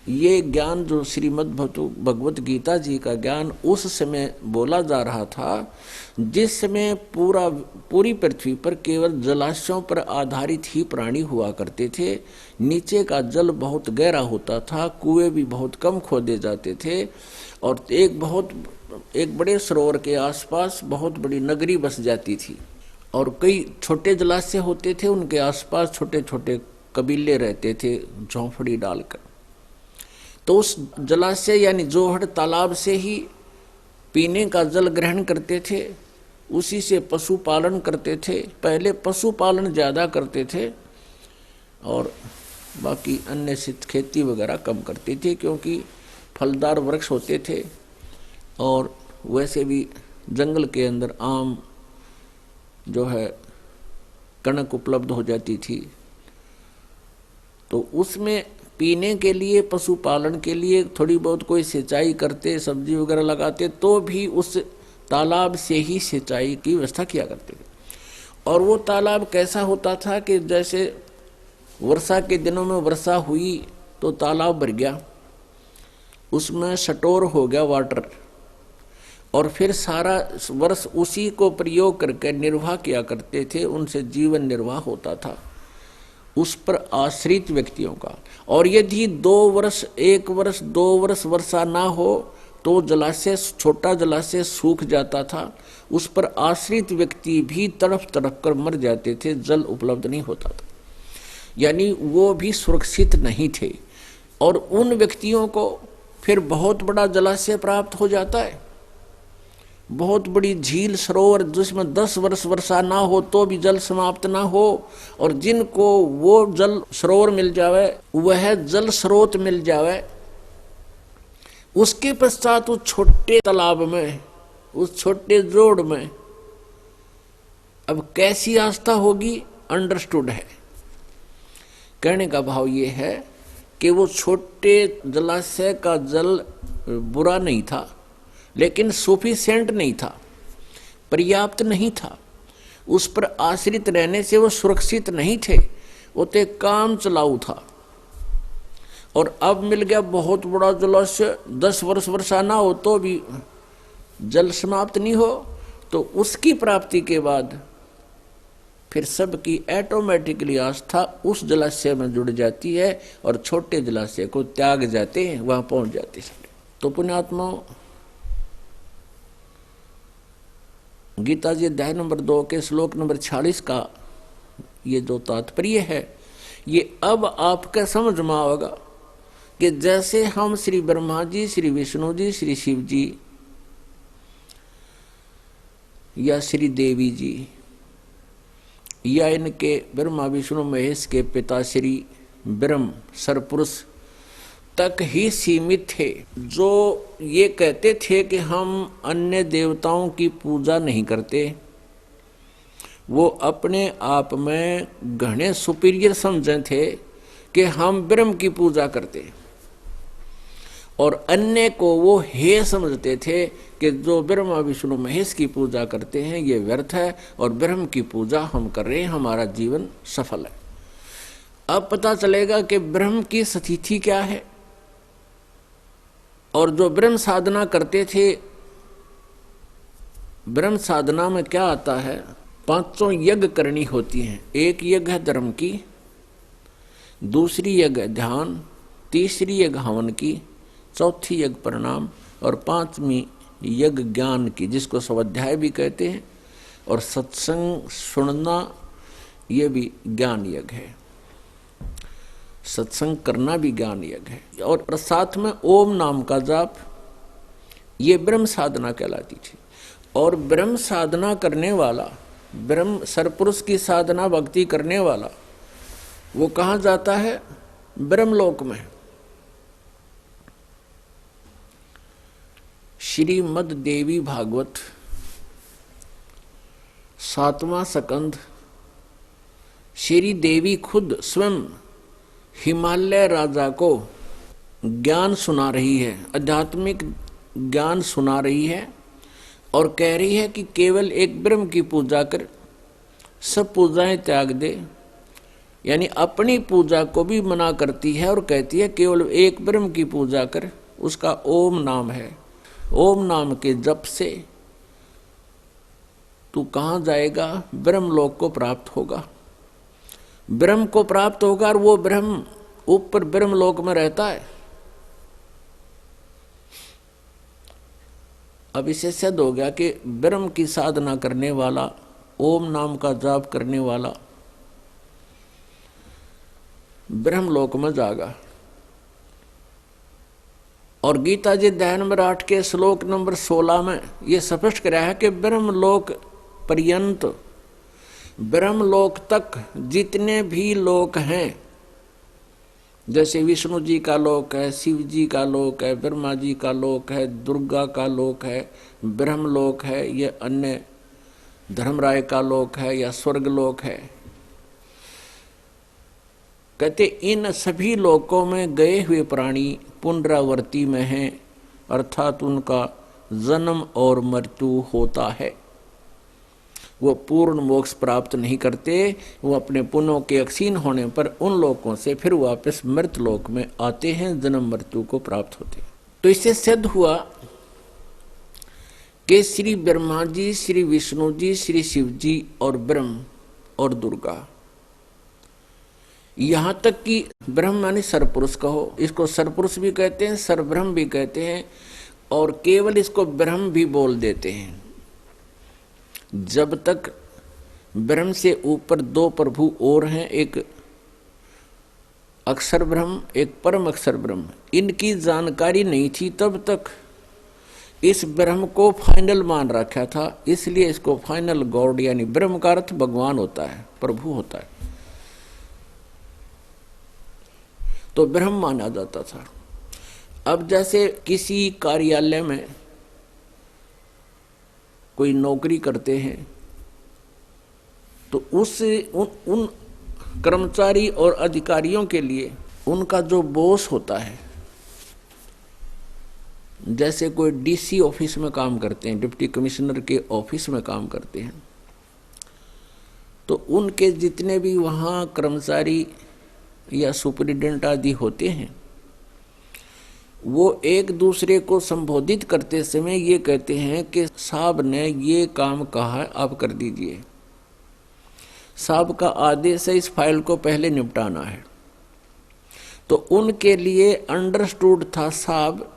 ये ज्ञान जो श्रीमद् भगवत गीता जी का ज्ञान उस समय बोला जा रहा था, जिस समय पूरी पृथ्वी पर केवल जलाशयों पर आधारित ही प्राणी हुआ करते थे। नीचे का जल बहुत गहरा होता था, कुएं भी बहुत कम खोदे जाते थे, और एक बड़े सरोवर के आसपास बहुत बड़ी नगरी बस जाती थी, और कई छोटे जलाशय होते थे, उनके आसपास छोटे छोटे कबीले रहते थे झोंपड़ी डालकर। तो उस जलाशय यानी जोहड़ तालाब से ही पीने का जल ग्रहण करते थे, उसी से पशुपालन करते थे। पहले पशुपालन ज़्यादा करते थे और बाकी अन्य से खेती वगैरह कम करते थे, क्योंकि फलदार वृक्ष होते थे और वैसे भी जंगल के अंदर आम जो है कणक उपलब्ध हो जाती थी। तो उसमें पीने के लिए, पशुपालन के लिए थोड़ी बहुत कोई सिंचाई करते, सब्जी वगैरह लगाते, तो भी उस तालाब से ही सिंचाई की व्यवस्था किया करते थे। और वो तालाब कैसा होता था कि जैसे वर्षा के दिनों में वर्षा हुई तो तालाब भर गया, उसमें स्टोर हो गया वाटर, और फिर सारा वर्ष उसी को प्रयोग करके निर्वाह किया करते थे, उनसे जीवन निर्वाह होता था उस पर आश्रित व्यक्तियों का। और यदि 2 वर्ष 1 वर्ष 2 वर्ष वर्षा ना हो तो जलाशय, छोटा जलाशय सूख जाता था, उस पर आश्रित व्यक्ति भी तड़प तड़प कर मर जाते थे, जल उपलब्ध नहीं होता था, यानी वो भी सुरक्षित नहीं थे। और उन व्यक्तियों को फिर बहुत बड़ा जलाशय प्राप्त हो जाता है, बहुत बड़ी झील सरोवर जिसमें 10 वर्ष वर्षा ना हो तो भी जल समाप्त ना हो, और जिनको वो जल सरोवर मिल जावे, वह जल स्रोत मिल जावे, उसके पश्चात उस छोटे तालाब में, उस छोटे जोड़ में अब कैसी आस्था होगी, अंडरस्टूड है। कहने का भाव ये है कि वो छोटे जलाशय का जल बुरा नहीं था, लेकिन सफिशिएंट नहीं था, पर्याप्त नहीं था, उस पर आश्रित रहने से वो सुरक्षित नहीं थे, वो तो काम चलाऊ था। और अब मिल गया बहुत बड़ा जलाशय, 10 वर्ष वर्षा ना हो तो भी जल समाप्त नहीं हो, तो उसकी प्राप्ति के बाद फिर सबकी ऑटोमेटिकली आस्था उस जलाशय में जुड़ जाती है और छोटे जलाशय को त्याग जाते हैं, वहां पहुंच जाते हैं। तो पुण्यात्मा, गीता जी अध्याय नंबर 2 के श्लोक नंबर 46 का ये जो तात्पर्य है, ये अब आपका समझ में आएगा कि जैसे हम श्री ब्रह्मा जी, श्री विष्णु जी, श्री शिव जी या श्री देवी जी या इनके ब्रह्मा विष्णु महेश के पिता श्री ब्रह्म सरपुरुष तक ही सीमित थे, जो ये कहते थे कि हम अन्य देवताओं की पूजा नहीं करते, वो अपने आप में घने सुपीरियर समझे थे कि हम ब्रह्म की पूजा करते, और अन्य को वो हे समझते थे कि जो ब्रह्मा विष्णु महेश की पूजा करते हैं ये व्यर्थ है, और ब्रह्म की पूजा हम कर रहे हैं, हमारा जीवन सफल है। अब पता चलेगा कि ब्रह्म की स्थिति क्या है। और जो ब्रह्म साधना करते थे, ब्रह्म साधना में क्या आता है, 5 यज्ञ करनी होती हैं। एक यज्ञ है धर्म की, दूसरी यज्ञ ध्यान, तीसरी यज्ञ हवन की, चौथी यज्ञ प्रणाम, और 5वीं यज्ञ ज्ञान की, जिसको स्वाध्याय भी कहते हैं, और सत्संग सुनना ये भी ज्ञान यज्ञ है, सत्संग करना भी ज्ञान यज्ञ है। और साथ में ओम नाम का जाप, ये ब्रह्म साधना कहलाती थी। और ब्रह्म साधना करने वाला, ब्रह्म सरपुरुष की साधना भक्ति करने वाला, वो कहाँ जाता है, ब्रह्मलोक में। श्रीमद् देवी भागवत 7वां स्कंध, श्री देवी खुद स्वयं हिमालय राजा को ज्ञान सुना रही है, आध्यात्मिक ज्ञान सुना रही है, और कह रही है कि केवल एक ब्रह्म की पूजा कर, सब पूजाएं त्याग दे, यानी अपनी पूजा को भी मना करती है और कहती है केवल एक ब्रह्म की पूजा कर, उसका ओम नाम है। ओम नाम के जप से तू कहाँ जाएगा, ब्रह्मलोक को प्राप्त होगा, ब्रह्म को प्राप्त होगा, और वो ब्रह्म ऊपर ब्रह्मलोक में रहता है। अब इससे सिद्ध हो गया कि ब्रह्म की साधना करने वाला, ओम नाम का जाप करने वाला ब्रह्मलोक में जाएगा। और गीता जी अध्याय नंबर 8 के श्लोक नंबर 16 में ये स्पष्ट कराया है कि ब्रह्मलोक पर्यंत, ब्रह्मलोक तक जितने भी लोक हैं, जैसे विष्णु जी का लोक है, शिव जी का लोक है, ब्रह्मा जी का लोक है, दुर्गा का लोक है, ब्रह्मलोक है, ये अन्य धर्मराय का लोक है या स्वर्ग लोक है, कहते इन सभी लोकों में गए हुए प्राणी पुनरावर्ती में हैं, अर्थात उनका जन्म और मृत्यु होता है, वो पूर्ण मोक्ष प्राप्त नहीं करते, वो अपने पुण्यों के अक्षीण होने पर उन लोकों से फिर वापस मृत लोक में आते हैं, जन्म मृत्यु को प्राप्त होते हैं। तो इससे सिद्ध हुआ कि श्री ब्रह्मा जी, श्री विष्णु जी, श्री शिव जी और ब्रह्म और दुर्गा, यहां तक कि ब्रह्म माने सरपुरुष कहो, इसको सरपुरुष भी कहते हैं, सरब्रह्म भी कहते हैं, और केवल इसको ब्रह्म भी बोल देते हैं। जब तक ब्रह्म से ऊपर दो प्रभु और हैं, एक अक्षर ब्रह्म, एक परम अक्षर ब्रह्म, इनकी जानकारी नहीं थी, तब तक इस ब्रह्म को फाइनल मान रखा था। इसलिए इसको फाइनल गॉड यानी ब्रह्म का अर्थ भगवान होता है, प्रभु होता है, तो ब्रह्म माना जाता था। अब जैसे किसी कार्यालय में कोई नौकरी करते हैं तो उन कर्मचारी और अधिकारियों के लिए उनका जो बॉस होता है, जैसे कोई डीसी ऑफिस में काम करते हैं, डिप्टी कमिश्नर के ऑफिस में काम करते हैं, तो उनके जितने भी वहाँ कर्मचारी या सुपरिटेंडेंट आदि होते हैं, वो एक दूसरे को संबोधित करते समय ये कहते हैं कि साहब ने ये काम कहा है, आप कर दीजिए, साहब का आदेश है, इस फाइल को पहले निपटाना है। तो उनके लिए अंडरस्टूड था साहब,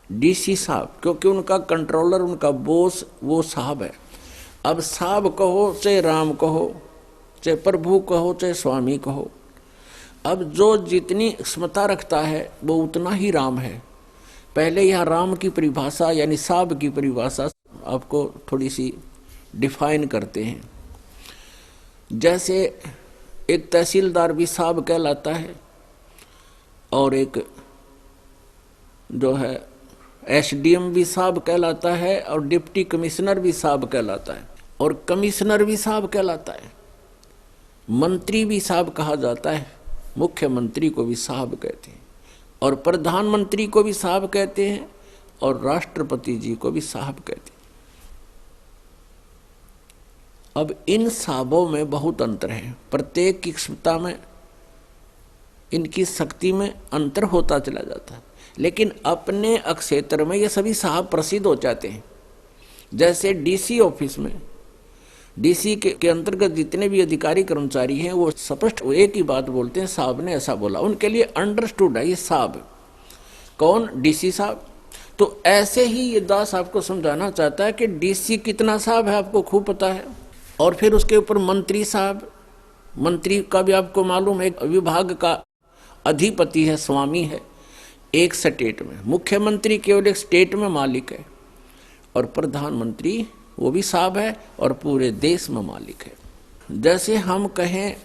डीसी साहब, क्योंकि उनका कंट्रोलर, उनका बॉस वो साहब है। अब साहब कहो चाहे राम कहो, चाहे प्रभु कहो, चाहे स्वामी कहो, अब जो जितनी क्षमता रखता है वो उतना ही राम है। पहले यहाँ राम की परिभाषा यानी साहब की परिभाषा आपको थोड़ी सी डिफाइन करते हैं। जैसे एक तहसीलदार भी साहब कहलाता है, और एक जो है एसडीएम भी साहब कहलाता है, और डिप्टी कमिश्नर भी साहब कहलाता है, और कमिश्नर भी साहब कहलाता है, मंत्री भी साहब कहा जाता है, मुख्यमंत्री को भी साहब कहते हैं, और प्रधानमंत्री को भी साहब कहते हैं, और राष्ट्रपति जी को भी साहब कहते हैं। अब इन साहबों में बहुत अंतर है, प्रत्येक की क्षमता में, इनकी शक्ति में अंतर होता चला जाता है, लेकिन अपने क्षेत्र में ये सभी साहब प्रसिद्ध हो जाते हैं। जैसे डीसी ऑफिस में, डीसी के अंतर्गत जितने भी अधिकारी कर्मचारी हैं वो स्पष्ट एक ही बात बोलते हैं, साहब ने ऐसा बोला, उनके लिए अंडरस्टूड है ये साहब। कौन? डीसी साहब। तो ऐसे ही ये दास आपको समझाना चाहता है कि डीसी कितना साहब है आपको खूब पता है, और फिर उसके ऊपर मंत्री साहब, मंत्री का भी आपको मालूम है, विभाग का अधिपति है, स्वामी है एक स्टेट में, मुख्यमंत्री केवल एक स्टेट में मालिक है, और प्रधानमंत्री वो भी साहब है और पूरे देश में मालिक है। जैसे हम कहें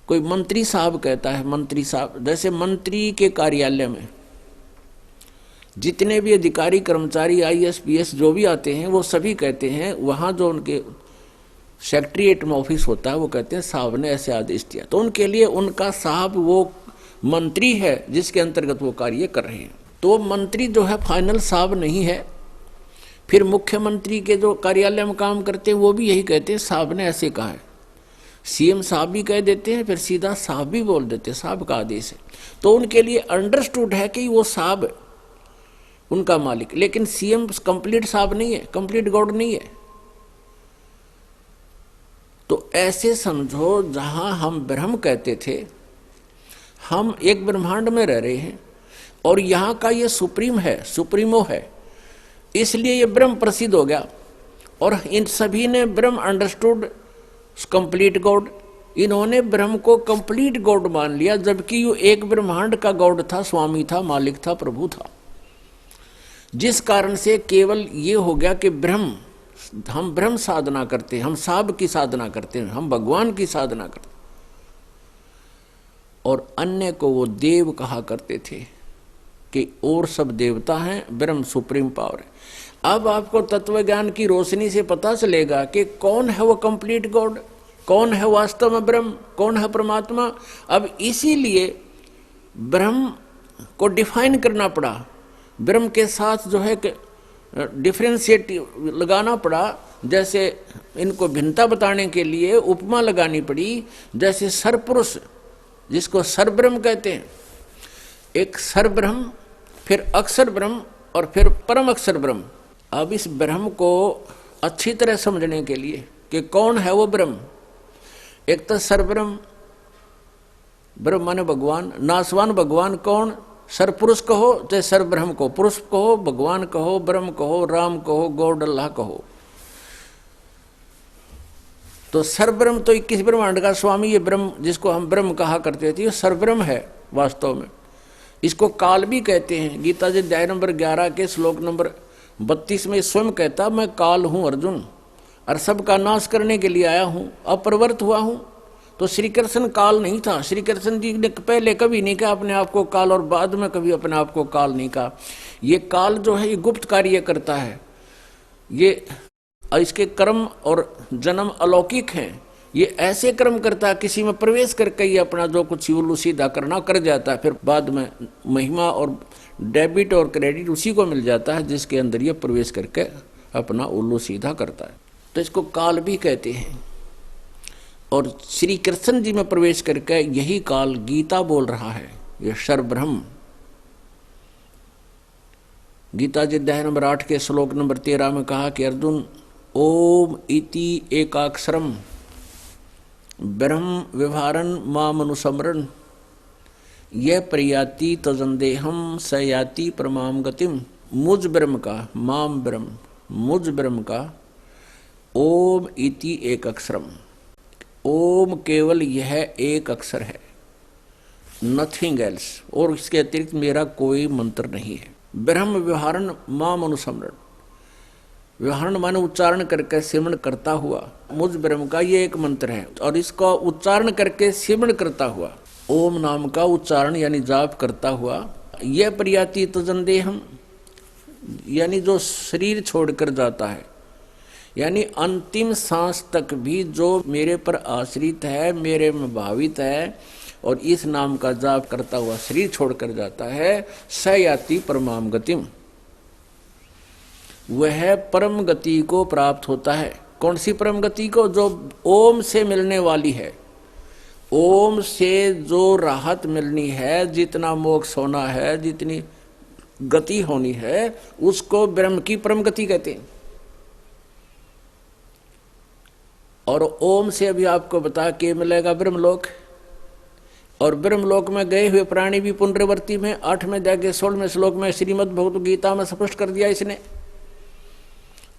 कोई मंत्री साहब कहता है, मंत्री साहब, जैसे मंत्री के कार्यालय में जितने भी अधिकारी कर्मचारी आईएएस पीएस जो भी आते हैं वो सभी कहते हैं, वहाँ जो उनके सेक्रेटरीट में ऑफिस होता है वो कहते हैं साहब ने ऐसे आदेश दिया, तो उनके लिए उनका साहब वो मंत्री है जिसके अंतर्गत वो कार्य कर रहे हैं। तो मंत्री जो है फाइनल साहब नहीं है। फिर मुख्यमंत्री के जो कार्यालय में काम करते हैं वो भी यही कहते हैं साहब ने ऐसे कहा है, सीएम साहब भी कह देते हैं, फिर सीधा साहब भी बोल देते हैं, साहब का आदेश है। तो उनके लिए अंडरस्टूड है कि वो साहब उनका मालिक, लेकिन सीएम कंप्लीट साहब नहीं है, कंप्लीट गॉड नहीं है। तो ऐसे समझो, जहां हम ब्रह्म कहते थे, हम एक ब्रह्मांड में रह रहे हैं, और यहाँ का ये सुप्रीम है, सुप्रीमो है, इसलिए ये ब्रह्म प्रसिद्ध हो गया। और इन सभी ने ब्रह्म अंडरस्टूड कंप्लीट गॉड, इन्होंने ब्रह्म को कंप्लीट गॉड मान लिया, जबकि ये एक ब्रह्मांड का गॉड था, स्वामी था, मालिक था, प्रभु था। जिस कारण से केवल ये हो गया कि ब्रह्म, हम ब्रह्म साधना करते हैं, हम साहब की साधना करते हैं, हम भगवान की साधना करते हैं, और अन्य को वो देव कहा करते थे कि और सब देवता हैं, ब्रह्म सुप्रीम पावर है। अब आपको तत्व ज्ञान की रोशनी से पता चलेगा कि कौन है वो कंप्लीट गॉड, कौन है वास्तव में ब्रह्म, कौन है परमात्मा। अब इसीलिए ब्रह्म को डिफाइन करना पड़ा, ब्रह्म के साथ जो है डिफरेंशिएट लगाना पड़ा। जैसे इनको भिन्नता बताने के लिए उपमा लगानी पड़ी, जैसे सरपुरुष जिसको सरब्रह्म कहते हैं, एक सरब्रह्म, फिर अक्षर ब्रह्म और फिर परम अक्षर ब्रह्म। अब इस ब्रह्म को अच्छी तरह समझने के लिए कि कौन है वो ब्रह्म, एक तो सरब्रह्म, ब्रह्म माने भगवान, नासवान भगवान कौन, सरपुरुष कहो चाहे सरब्रह्म को, पुरुष कहो, भगवान कहो, ब्रह्म कहो, राम कहो, गॉड अल्लाह कहो। तो सरब्रह्म तो 21 ब्रह्मांड का स्वामी, ये ब्रह्म जिसको हम ब्रह्म कहा करते थे, ये सरब्रह्म है वास्तव में। इसको काल भी कहते हैं। गीता जी अध्याय नंबर 11 के श्लोक नंबर 32 में स्वयं कहता, मैं काल हूं अर्जुन, और सबका नाश करने के लिए आया हूं, अपरिवर्त हुआ हूं। तो श्री कृष्ण काल नहीं था। श्री कृष्ण जी ने पहले कभी नहीं कहा अपने आप को काल, और बाद में कभी अपने आप को काल नहीं कहा। ये काल जो है ये गुप्त कार्य करता है, ये इसके कर्म और जन्म अलौकिक हैं। ये ऐसे कर्म करता है, किसी में प्रवेश करके ये अपना जो कुछ उल्लू सीधा करना कर जाता है, फिर बाद में महिमा और डेबिट और क्रेडिट उसी को मिल जाता है जिसके अंदर ये प्रवेश करके अपना उल्लू सीधा करता है। तो इसको काल भी कहते हैं। और श्री कृष्ण जी में प्रवेश करके यही काल गीता बोल रहा है, ये सरब्रह्म। गीता जी अध्याय नंबर 8 के श्लोक नंबर 13 में कहा कि अर्जुन, ओम इति एकाक्षरम ब्रह्म व्यवहारन माम अनुसमरण यह प्रयाति तजंदेहम स याति परमाम गतिम। मुझ ब्रह्म का, माम ब्रह्म, मुझ ब्रह्म का ओम इति एक अक्षरम, ओम केवल यह एक अक्षर है, नथिंग एल्स, और इसके अतिरिक्त मेरा कोई मंत्र नहीं है। ब्रह्म व्यवहारन माम अनुसमरण, व्यवहारण माने उच्चारण करके सिमरण करता हुआ, मुझ ब्रह्म का ये एक मंत्र है, और इसका उच्चारण करके सिमरण करता हुआ, ओम नाम का उच्चारण यानी जाप करता हुआ, यह प्रयाति तजंदेहम यानी जो शरीर छोड़कर जाता है, यानी अंतिम सांस तक भी जो मेरे पर आश्रित है, मेरे में भावित है और इस नाम का जाप करता हुआ शरीर छोड़कर जाता है, स याति परमाम गतिम, वह परम गति को प्राप्त होता है। कौन सी परम गति को? जो ओम से मिलने वाली है। ओम से जो राहत मिलनी है, जितना मोक्ष होना है, जितनी गति होनी है, उसको ब्रह्म की परम गति कहते हैं। और ओम से अभी आपको बता के मिलेगा ब्रह्मलोक, और ब्रह्मलोक में गए हुए प्राणी भी पुनरावृत्ति में 8वें अध्याय के 16वें श्लोक में श्रीमद् भगवत गीता में स्पष्ट कर दिया इसने।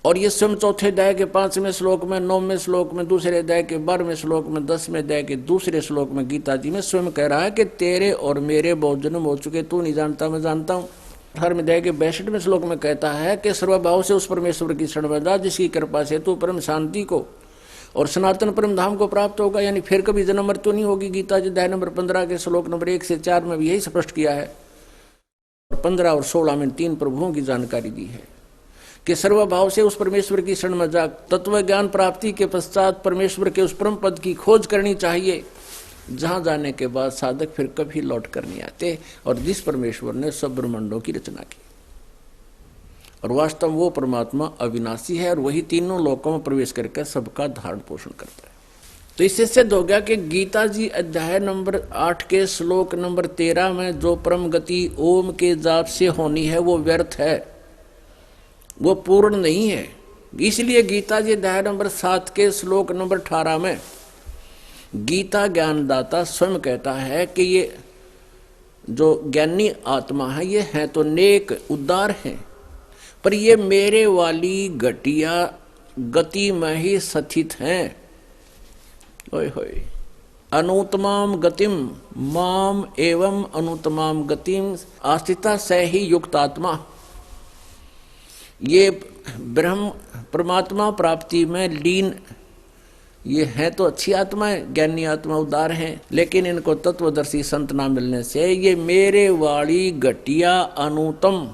और ये स्वयं 4थे अध्याय के 5वें श्लोक में, 9वें श्लोक में, 2रे अध्याय के 12वें श्लोक में, 10वें अध्याय के 2रे श्लोक में गीता जी में स्वयं कह रहा है कि तेरे और मेरे बहुत जन्म हो चुके, तू नहीं जानता मैं जानता हूँ। 18वें अध्याय के 62वें श्लोक में कहता है कि सर्वभाव से उस परमेश्वर की शरण में जा जिसकी कृपा से तू परम शांति को और सनातन परम धाम को प्राप्त होगा, यानी फिर कभी जन्म मृत्यु नहीं होगी। गीता जी अध्याय नंबर 15 के श्लोक नंबर 1 से 4 में भी यही स्पष्ट किया है। 15 और 16 में 3 प्रभुओं की जानकारी दी है कि सर्वभाव से उस परमेश्वर की शरण में जा, तत्व ज्ञान प्राप्ति के पश्चात परमेश्वर के उस परम पद की खोज करनी चाहिए, जहां जाने के बाद साधक फिर कभी लौट कर नहीं आते, और जिस परमेश्वर ने सब ब्रह्मांडों की रचना की। और वास्तव वो परमात्मा अविनाशी है, और वही तीनों लोकों में प्रवेश करके सबका धारण पोषण करता है। तो इससे सिद्ध हो गया कि गीता जी अध्याय नंबर 8 के श्लोक नंबर 13 में जो परम गति ओम के जाप से होनी है वो व्यर्थ है, वो पूर्ण नहीं है। इसलिए गीता जी अध्याय नंबर 7 के श्लोक नंबर 18 में गीता ज्ञानदाता स्वयं कहता है कि ये जो ज्ञानी आत्मा है ये है तो नेक उद्धार है, पर ये मेरे वाली घटिया गति में ही स्थित हैं। ओए होए, अनुत्तमाम गतिम माम एवं अनुत्तमाम गतिम आस्थिता से ही युक्त आत्मा, ये ब्रह्म परमात्मा प्राप्ति में लीन ये है तो अच्छी आत्मा है, ज्ञानी आत्मा उदार हैं, लेकिन इनको तत्वदर्शी संत ना मिलने से ये मेरे वाली घटिया अनुतम,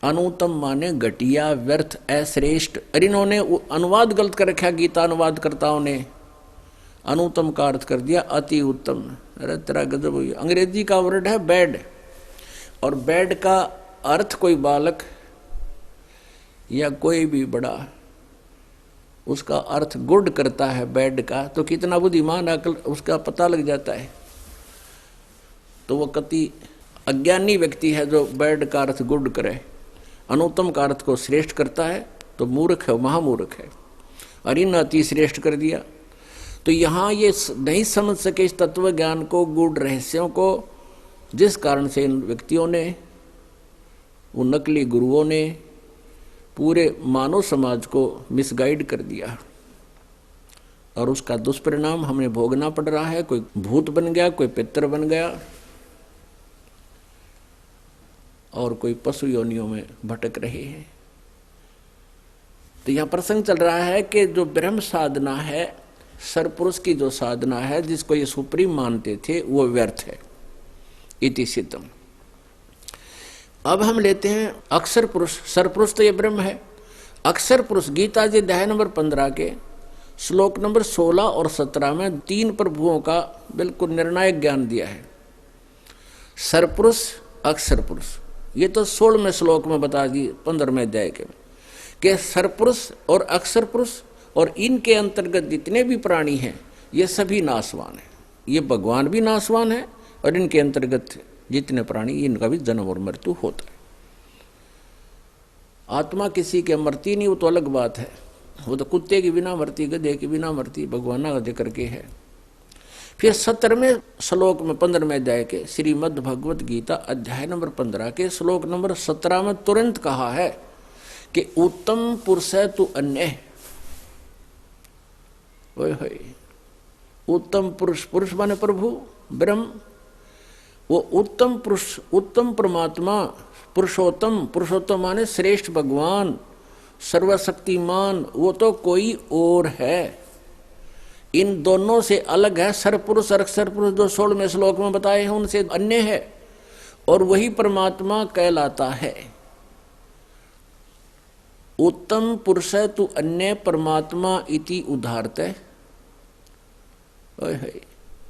अनुतम माने घटिया व्यर्थ अश्रेष्ठ, और इन्होंने अनुवाद गलत कर रखा। गीता अनुवादकर्ताओं ने अनुतम का अर्थ कर दिया अति उत्तम। अरे तेरा गजब हुई। अंग्रेजी का वर्ड है बैड, और बैड का अर्थ कोई बालक या कोई भी बड़ा उसका अर्थ गुड करता है बैड का, तो कितना बुद्धिमान अकल उसका पता लग जाता है। तो वो कति अज्ञानी व्यक्ति है जो बैड का अर्थ गुड करे, अनुत्तम का अर्थ को श्रेष्ठ करता है, तो मूर्ख है, महामूर्ख है। और इन अति श्रेष्ठ कर दिया। तो यहाँ ये नहीं समझ सके इस तत्व ज्ञान को, गूढ़ रहस्यों को, जिस कारण से इन व्यक्तियों ने, उन नकली गुरुओं ने पूरे मानव समाज को मिसगाइड कर दिया। और उसका दुष्परिणाम हमें भोगना पड़ रहा है। कोई भूत बन गया, कोई पितर बन गया, और कोई पशु योनियों में भटक रहे हैं। तो यह प्रसंग चल रहा है कि जो ब्रह्म साधना है, सरपुरुष की जो साधना है, जिसको ये सुप्रीम मानते थे, वो व्यर्थ है। इति सिद्धम। अब हम लेते हैं अक्षर पुरुष। सरपुरुष तो ये ब्रह्म है। अक्षर पुरुष गीता जी अध्याय नंबर 15 के श्लोक नंबर 16 और 17 में 3 प्रभुओं का बिल्कुल निर्णायक ज्ञान दिया है। सरपुरुष, अक्षर पुरुष, ये तो 16वें श्लोक में बता दी 15वें अध्याय के सरपुरुष और अक्षर पुरुष और इनके अंतर्गत जितने भी प्राणी हैं ये सभी नाशवान हैं। ये भगवान भी नाशवान है और इनके अंतर्गत जितने प्राणी, इनका भी जन्म और मृत्यु होता है। आत्मा किसी के मरती नहीं, वो तो अलग बात है। वो तो कुत्ते की बिना मरती, गधे की बिना मरती, भगवान का जिक्र के है। फिर 17वें श्लोक में 15वें अध्याय के श्रीमद् भगवत गीता अध्याय नंबर 15 के श्लोक नंबर 17 में तुरंत कहा है कि उत्तम पुरुष है तू अन्य। उत्तम पुरुष, पुरुष माने प्रभु ब्रह्म, वो उत्तम पुरुष, उत्तम परमात्मा, पुरुषोत्तम, पुरुषोत्तम माने श्रेष्ठ भगवान, सर्वशक्तिमान, वो तो कोई और है। इन दोनों से अलग है। सरपुरुष और अक्षर पुरुष जो 16वें श्लोक में बताए हैं उनसे अन्य है, और वही परमात्मा कहलाता है। उत्तम पुरुष है तू अन्य परमात्मा इति उदाहरते।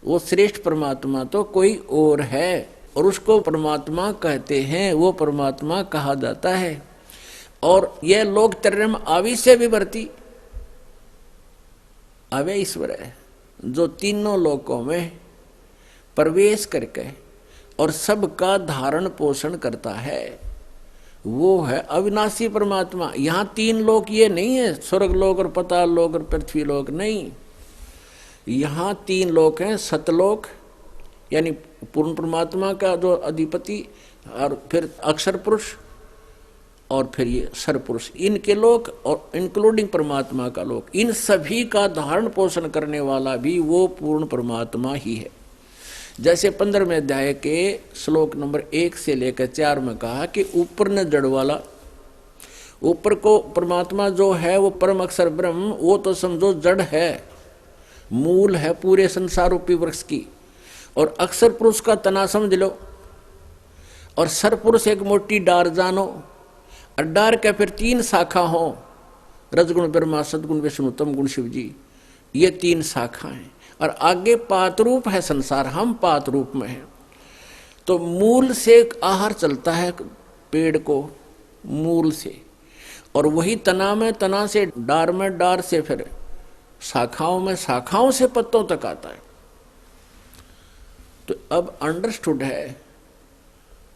वो श्रेष्ठ परमात्मा तो कोई और है, और उसको परमात्मा कहते हैं, वो परमात्मा कहा जाता है। और यह लोक त्रयम आवी से विवर्ती, अवे ईश्वर है जो तीनों लोकों में प्रवेश करके और सबका धारण पोषण करता है, वो है अविनाशी परमात्मा। यहाँ 3 लोक ये नहीं है, स्वर्ग लोक और पाताल लोक और पृथ्वी लोक नहीं। यहाँ 3 लोक हैं, सतलोक यानी पूर्ण परमात्मा का जो अधिपति, और फिर अक्षर पुरुष, और फिर ये सरपुरुष, इनके लोक और इंक्लूडिंग परमात्मा का लोक, इन सभी का धारण पोषण करने वाला भी वो पूर्ण परमात्मा ही है। जैसे 15वें अध्याय के श्लोक नंबर 1 से लेकर 4 में कहा कि ऊपर न जड़ वाला, ऊपर को परमात्मा जो है वो परम अक्षर ब्रह्म, वो तो समझो जड़ है, मूल है पूरे संसार रूपी वृक्ष की। और अक्षर पुरुष का तना समझ लो, और सरपुरुष एक मोटी डार जानो, और डार के फिर 3 शाखा हो, रजगुण ब्रह्मा, सदगुण विष्णु, तम गुण शिव जी, ये 3 शाखा हैं। और आगे पात रूप है संसार, हम पात रूप में हैं। तो मूल से आहार चलता है पेड़ को, मूल से, और वही तना में, तना से डार में, डार से फिर शाखाओं में, शाखाओं से पत्तों तक आता है। तो अब अंडरस्टूड है।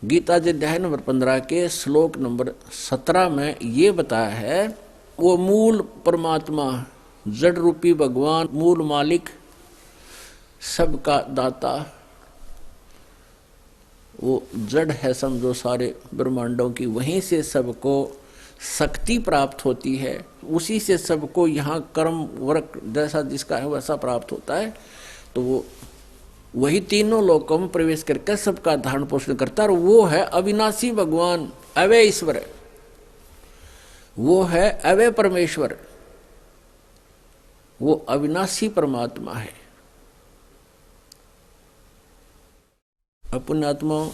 गीता जी अध्याय नंबर 15 के श्लोक नंबर 17 में ये बताया है, वो मूल परमात्मा, जड़ रूपी भगवान, मूल मालिक, सबका दाता, वो जड़ है समझो सारे ब्रह्मांडों की। वहीं से सबको शक्ति प्राप्त होती है, उसी से सबको यहाँ कर्म वर्क जैसा जिसका है वैसा प्राप्त होता है। तो वो वही तीनों लोकों में प्रवेश करके सबका धारण पोषण करता है। और वो है अविनाशी भगवान, अवय ईश्वर, वो है अवय परमेश्वर, वो अविनाशी परमात्मा है। पुण्यात्मा,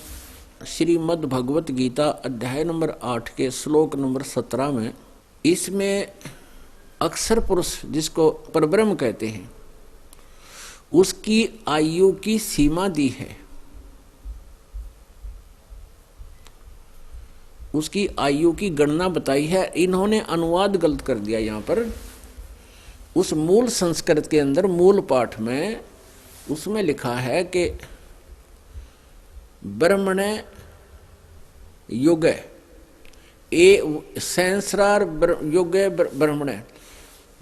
श्रीमद् भगवत गीता अध्याय नंबर 8 के श्लोक नंबर 17 में, इसमें अक्षर पुरुष जिसको परब्रह्म कहते हैं, उसकी आयु की सीमा दी है। उसकी आयु की गणना बताई है। इन्होंने अनुवाद गलत कर दिया यहाँ पर। उस मूल संस्कृत के अंदर, मूल पाठ में, उसमें लिखा है कि ब्रह्मणे युग ए सहस्रार युग ब्रह्मणे।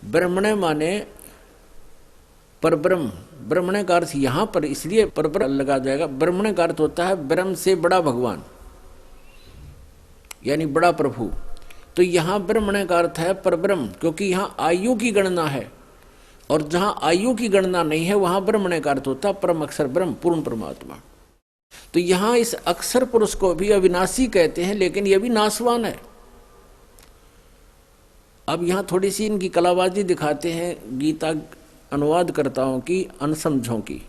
ब्रह्मणे माने परब्रह्म। ब्रह्मणे का अर्थ यहां पर इसलिए परब्रह्म लगा जाएगा, ब्रह्मणे का अर्थ होता है ब्रह्म से बड़ा भगवान, यानी बड़ा प्रभु। तो यहां ब्रह्मणे का अर्थ है परब्रह्म, क्योंकि यहां आयु की गणना है, और जहां आयु की गणना नहीं है वहां ब्रह्मणे का अर्थ होता है परम अक्षर ब्रह्म, पूर्ण परमात्मा। तो यहां इस अक्षर पुरुष को भी अविनाशी कहते हैं, लेकिन यह भी नाशवान है। अब यहां थोड़ी सी इनकी कलाबाजी दिखाते हैं गीता अनुवादकर्ताओं की, अनसमझों की।